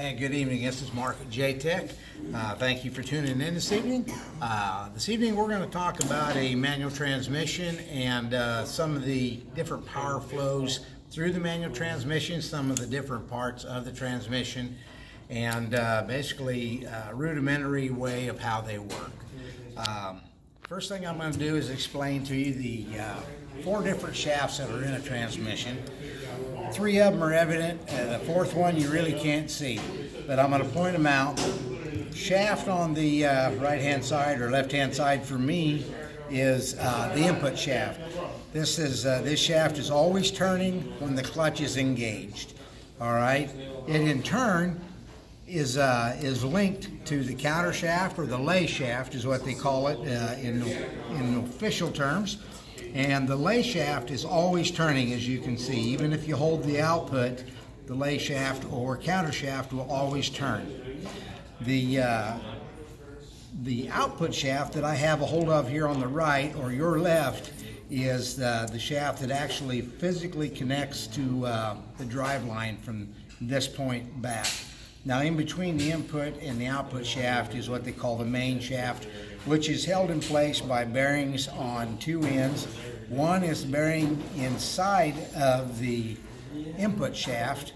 And good evening, this is Mark at J-Tech. Thank you for tuning in this evening. This evening we're going to talk about a manual transmission and some of the different power flows through the manual transmission, some of the different parts of the transmission, and basically a rudimentary way of how they work. First thing I'm going to do is explain to you the 4 different shafts that are in a transmission. 3 of them are evident, and the 4th one you really can't see, but I'm going to point them out. Shaft on the right hand side or left hand side for me is the input shaft. This shaft is always turning when the clutch is engaged. All right, it in turn is linked to the counter shaft, or the lay shaft is what they call it in official terms. And the lay shaft is always turning, as you can see. Even if you hold the output, the lay shaft or counter shaft will always turn. The output shaft that I have a hold of here on the right or your left is the shaft that actually physically connects to the drive line from this point back. Now, in between the input and the output shaft is what they call the main shaft, which is held in place by bearings on 2 ends. One is bearing inside of the input shaft,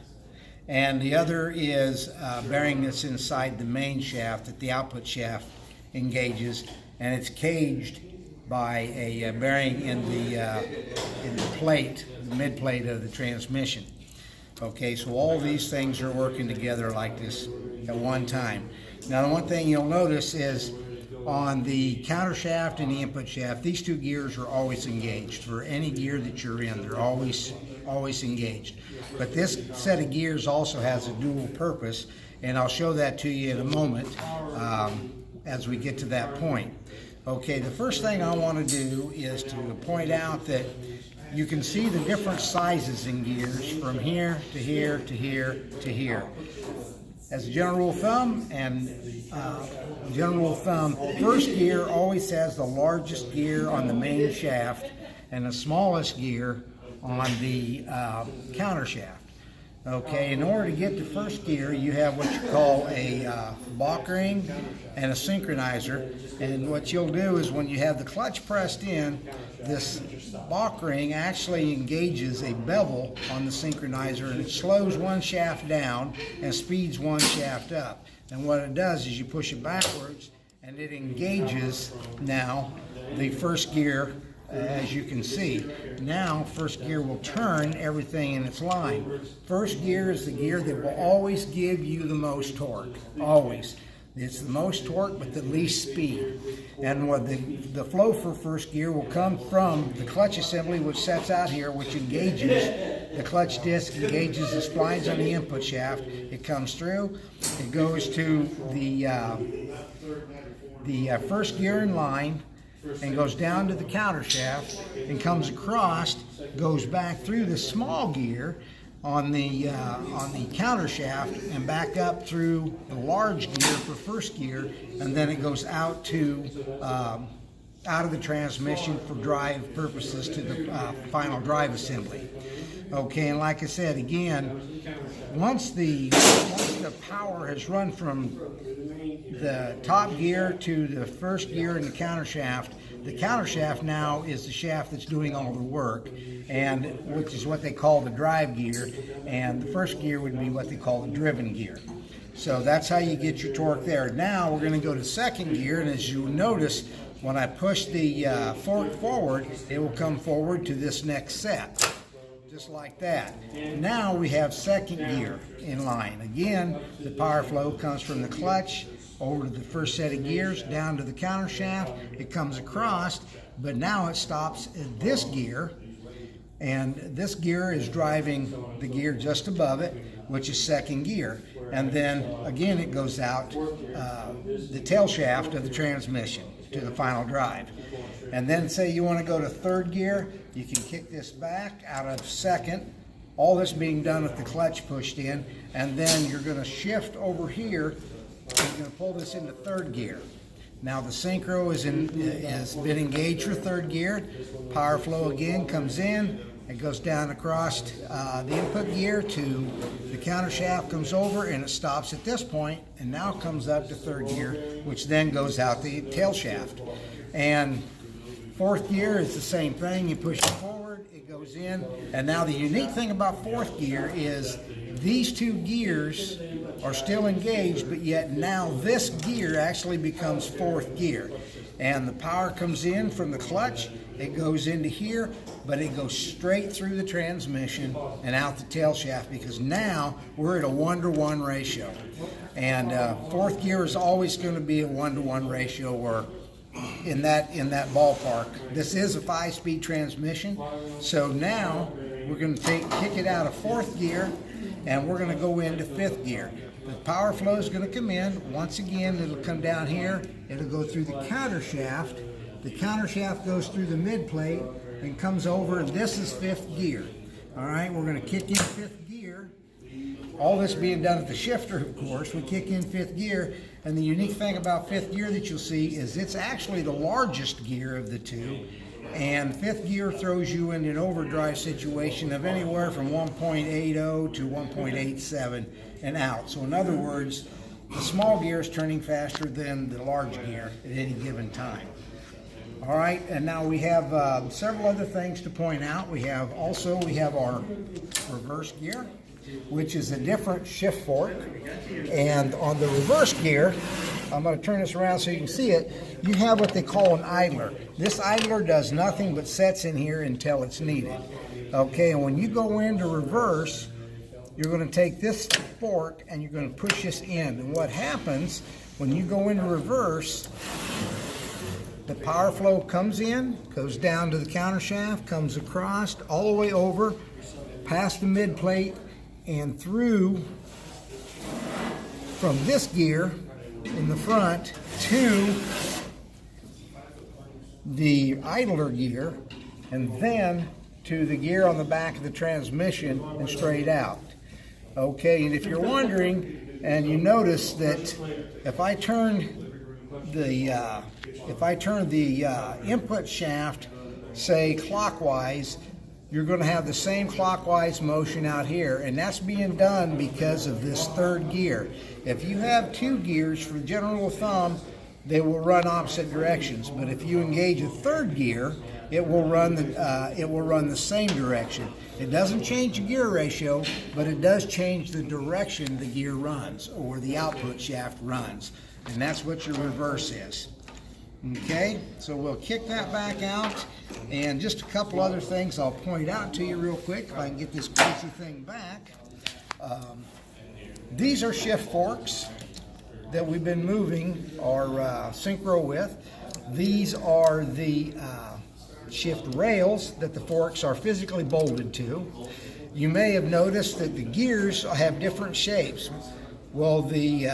and the other is bearing that's inside the main shaft that the output shaft engages, and it's caged by a bearing in the plate, the mid plate of the transmission. Okay, so all these things are working together like this at one time. Now, the one thing you'll notice is on the counter shaft and the input shaft, these 2 gears are always engaged. For any gear that you're in, they're always engaged. But this set of gears also has a dual purpose, and I'll show that to you in a moment as we get to that point. Okay, the first thing I want to do is to point out that you can see the different sizes in gears from here to here to here to here. As a general rule of thumb, first gear always has the largest gear on the main shaft and the smallest gear on the counter shaft. Okay, in order to get to first gear, you have what you call a Bach ring and a synchronizer. And what you'll do is when you have the clutch pressed in, this Bach ring actually engages a bevel on the synchronizer, and it slows one shaft down and speeds one shaft up. And what it does is you push it backwards, and it engages now the first gear. As you can see, now first gear will turn everything in its line. First gear is the gear that will always give you the most torque, always. It's the most torque but the least speed. And what the flow for first gear will come from the clutch assembly, which sets out here, which engages the clutch disc, engages the splines on the input shaft. It comes through, it goes to the first gear in line, and goes down to the counter shaft and comes across, goes back through the small gear on the counter shaft and back up through the large gear for first gear, and then it goes out to out of the transmission for drive purposes to the final drive assembly. Okay, and like I said again, once the power has run from the top gear to the first gear in the counter shaft now is the shaft that's doing all the work, and which is what they call the drive gear, and the first gear would be what they call the driven gear. So that's how you get your torque there. Now we're going to go to second gear, and as you notice, when I push the fork forward, it will come forward to this next set. Just like that. Now we have second gear in line. Again, the power flow comes from the clutch over to the first set of gears, down to the counter shaft. It comes across, but now it stops at this gear, and this gear is driving the gear just above it, which is second gear. And then again it goes out the tail shaft of the transmission to the final drive. And then say you want to go to third gear, you can kick this back out of second, all this being done with the clutch pushed in, and then you're going to shift over here and you're going to pull this into third gear. Now the synchro has been engaged for third gear. Power flow again comes in, it goes down across the input gear to the counter shaft comes over and it stops at this point, and now comes up to third gear, which then goes out the tail shaft. And fourth gear is the same thing. You push it forward, it goes in. And now the unique thing about fourth gear is these two gears are still engaged, but yet now this gear actually becomes fourth gear. And the power comes in from the clutch, it goes into here, but it goes straight through the transmission and out the tail shaft, because now we're at a 1-to-1 ratio. And fourth gear is always going to be a 1-to-1 ratio, or in that ballpark. This is a 5-speed transmission, so now we're going to kick it out of fourth gear, and we're going to go into fifth gear. The power flow is going to come in. Once again, it'll come down here. It'll go through the counter shaft. The counter shaft goes through the mid plate and comes over. This is fifth gear. All right, we're going to kick in fifth gear. All this being done at the shifter, of course. We kick in fifth gear, and the unique thing about fifth gear that you'll see is it's actually the largest gear of the two. And fifth gear throws you in an overdrive situation of anywhere from 1.80 to 1.87 and out. So in other words, the small gear is turning faster than the large gear at any given time. All right, and now we have several other things to point out. We have our reverse gear, which is a different shift fork. And on the reverse gear, I'm going to turn this around so you can see it, you have what they call an idler. This idler does nothing but sets in here until it's needed. Okay, and when you go into reverse, you're going to take this fork and you're going to push this in. And what happens when you go into reverse, the power flow comes in, goes down to the counter shaft, comes across, all the way over, past the mid plate, and through from this gear in the front to the idler gear, and then to the gear on the back of the transmission and straight out. Okay, and if you're wondering, and you notice that if I turn the input shaft, say clockwise, you're going to have the same clockwise motion out here, and that's being done because of this third gear. If you have two gears, for general rule of thumb, they will run opposite directions. But if you engage a third gear, it will run the same direction. It doesn't change the gear ratio, but it does change the direction the gear runs, or the output shaft runs, and that's what your reverse is. Okay, so we'll kick that back out, and just a couple other things I'll point out to you real quick if I can get this crazy thing back. These are shift forks that we've been moving our synchro with. These are the shift rails that the forks are physically bolted to. You may have noticed that the gears have different shapes. Well, the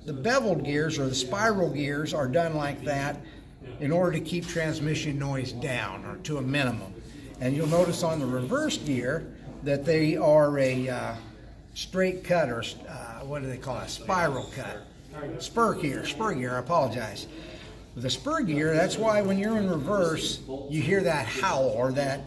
beveled gears, or the spiral gears, are done like that in order to keep transmission noise down, or to a minimum. And you'll notice on the reverse gear that they are a straight cut, or what do they call it? Spiral cut. Spur gear, I apologize. With the spur gear, that's why when you're in reverse, you hear that howl, or that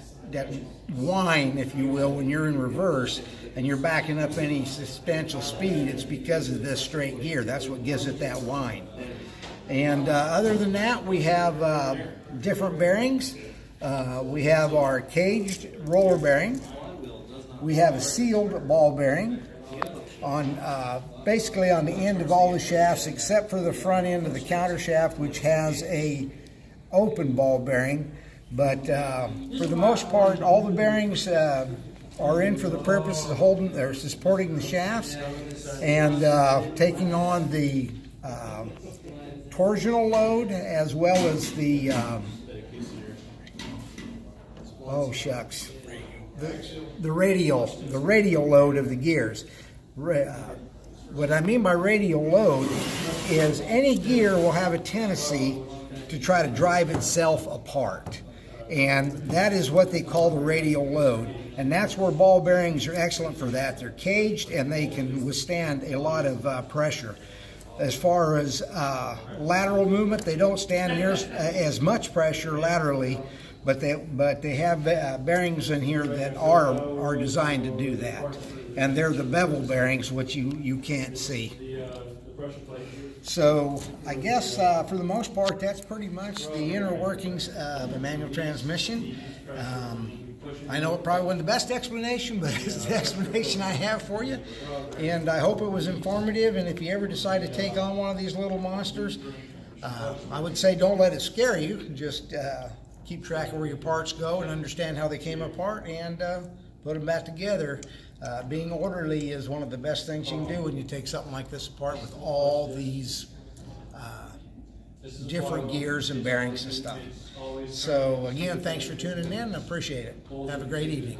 whine, if you will, when you're in reverse and you're backing up any substantial speed. It's because of this straight gear. That's what gives it that whine. And other than that, we have different bearings. We have our caged roller bearing. We have a sealed ball bearing on basically on the end of all the shafts, except for the front end of the counter shaft, which has a open ball bearing. But for the most part, all the bearings are in for the purpose of holding or supporting the shafts and taking on the torsional load, as well as the the radial load of the gears. What I mean by radial load is any gear will have a tendency to try to drive itself apart, and that is what they call the radial load. And that's where ball bearings are excellent for that. They're caged and they can withstand a lot of pressure. As far as lateral movement, they don't stand near as much pressure laterally, but they have bearings in here that are designed to do that. and they're the bevel bearings, which you can't see. So I guess for the most part, that's pretty much the inner workings of a manual transmission. I know it probably wasn't the best explanation, but it's the explanation I have for you. And I hope it was informative, and if you ever decide to take on one of these little monsters, I would say don't let it scare you. Just keep track of where your parts go and understand how they came apart, and put them back together. Being orderly is one of the best things you can do when you take something like this apart with all these different gears and bearings and stuff. So again, thanks for tuning in. I appreciate it. Have a great evening.